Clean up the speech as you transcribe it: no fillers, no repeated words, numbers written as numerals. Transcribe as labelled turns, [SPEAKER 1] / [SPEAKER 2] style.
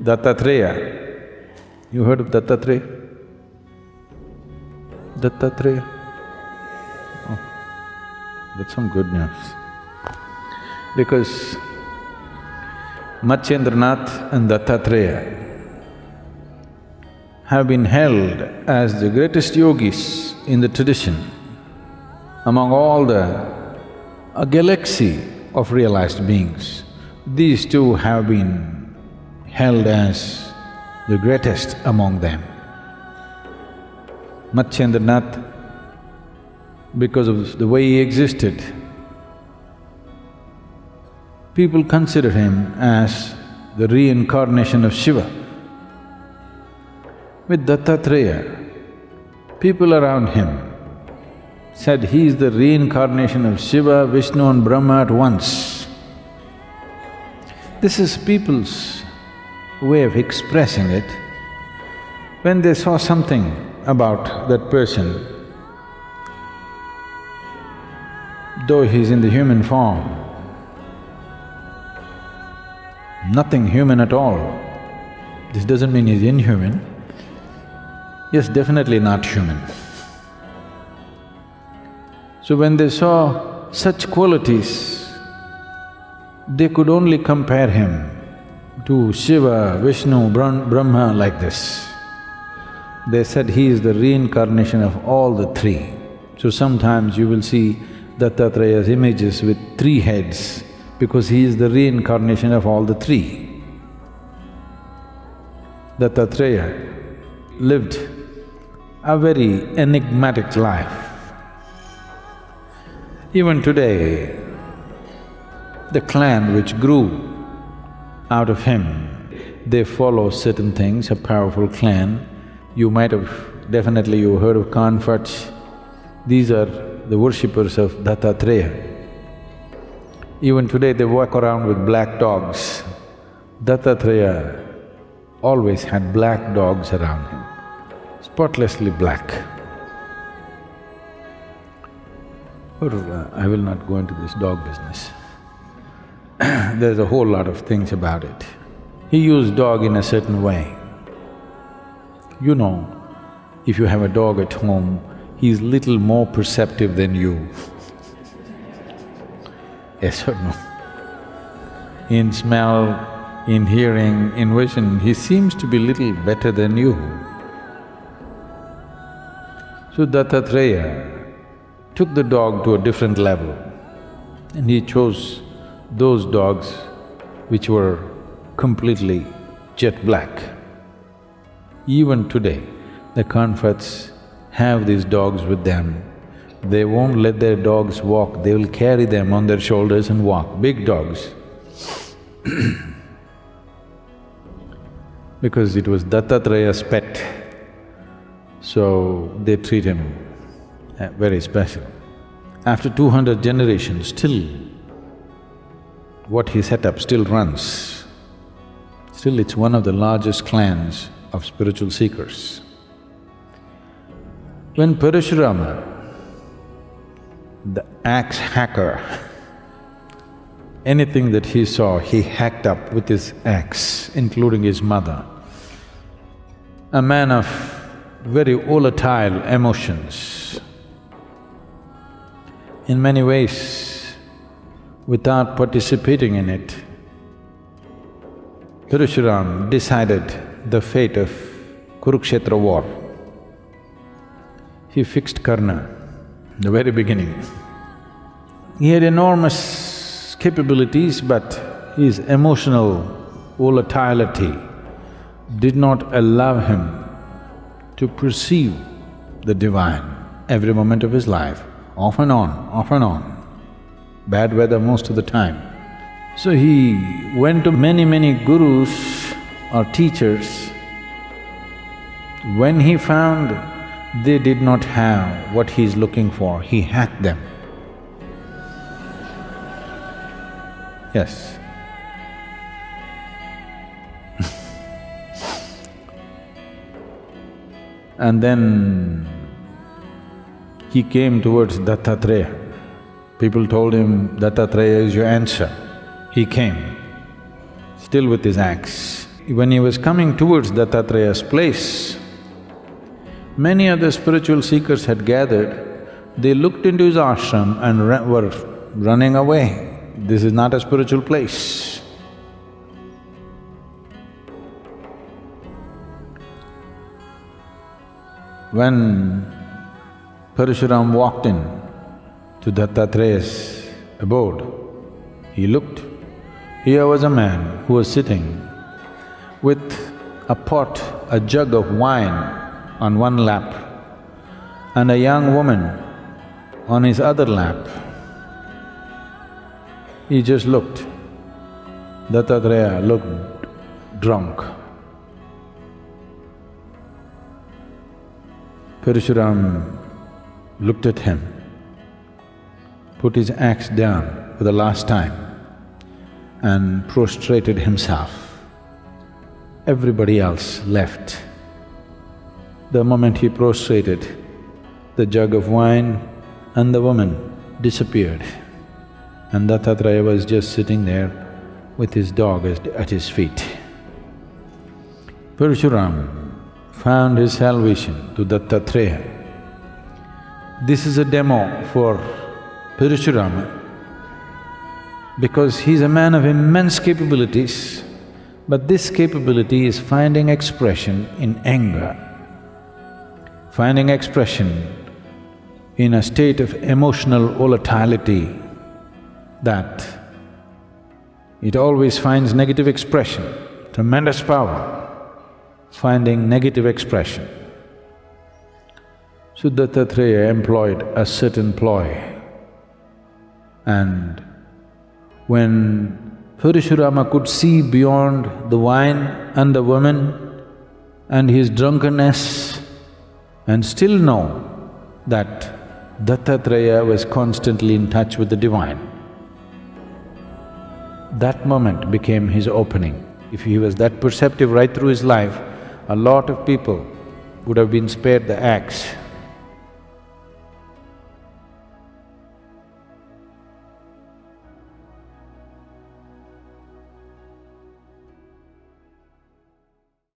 [SPEAKER 1] Dattatreya. You heard of Dattatreya? Dattatreya? Oh, that's some good news. Because Matsyendranath and Dattatreya have been held as the greatest yogis in the tradition among all a galaxy of realized beings. These two have been held as the greatest among them. Matsyendranath, because of the way he existed, people consider him as the reincarnation of Shiva. With Dattatreya, people around him said he is the reincarnation of Shiva, Vishnu and Brahma at once. This is people's way of expressing it. When they saw something about that person, though he's in the human form, nothing human at all. This doesn't mean he's inhuman. Yes, definitely not human. So when they saw such qualities, they could only compare him to Shiva, Vishnu, Brahma like this. They said he is the reincarnation of all the three. So sometimes you will see Dattatreyas images with 3 heads because he is the reincarnation of all the 3. Dattatreya lived a very enigmatic life. Even today, the clan which grew out of him, they follow certain things, a powerful clan. You might have… definitely you heard of kanphats. These are the worshippers of Dattatreya. Even today they walk around with black dogs. Dattatreya always had black dogs around him, spotlessly black. But I will not go into this dog business. There's a whole lot of things about it. He used dog in a certain way. You know, if you have a dog at home, he's little more perceptive than you. Yes or no? In smell, in hearing, in vision, he seems to be little better than you. So Dattatreya took the dog to a different level and he chose those dogs which were completely jet black. Even today, the kanphats have these dogs with them. They won't let their dogs walk, they will carry them on their shoulders and walk, big dogs. Because it was Dattatreya's pet, so they treat him very special. After 200 generations, still what he set up still runs. Still it's one of the largest clans of spiritual seekers. When Parasurama, the axe hacker, anything that he saw, he hacked up with his axe, including his mother. A man of very volatile emotions. In many ways, without participating in it, Parasurama decided the fate of Kurukshetra war. He fixed Karna in the very beginning. He had enormous capabilities, but his emotional volatility did not allow him to perceive the divine every moment of his life, off and on. Bad weather most of the time. So he went to many gurus or teachers. When he found they did not have what he's looking for, he hacked them. Yes. And then he came towards Dattatreya. People told him, Dattatreya is your answer. He came, still with his axe. when he was coming towards Dattatreya's place, many other spiritual seekers had gathered. They looked into his ashram and were running away. This is not a spiritual place. When Parasurama walked in to Dattatreya's abode, he looked. Here was a man who was sitting with a pot, a jug of wine on one lap, and a young woman on his other lap. He just looked. Dattatreya looked drunk. Parasurama looked at him, put his axe down for the last time and prostrated himself. Everybody else left. The moment he prostrated, the jug of wine and the woman disappeared, and Dattatreya was just sitting there with his dog at his feet. Parasurama found his salvation to Dattatreya. This is a demo for Parasurama because he's a man of immense capabilities, but this capability is finding expression in anger, finding expression in a state of emotional volatility that it always finds negative expression, tremendous power, finding negative expression. So Dattatreya employed a certain ploy, and when Parasurama could see beyond the wine and the woman and his drunkenness and still know that Dattatreya was constantly in touch with the divine, that moment became his opening. If he was that perceptive right through his life, a lot of people would have been spared the axe.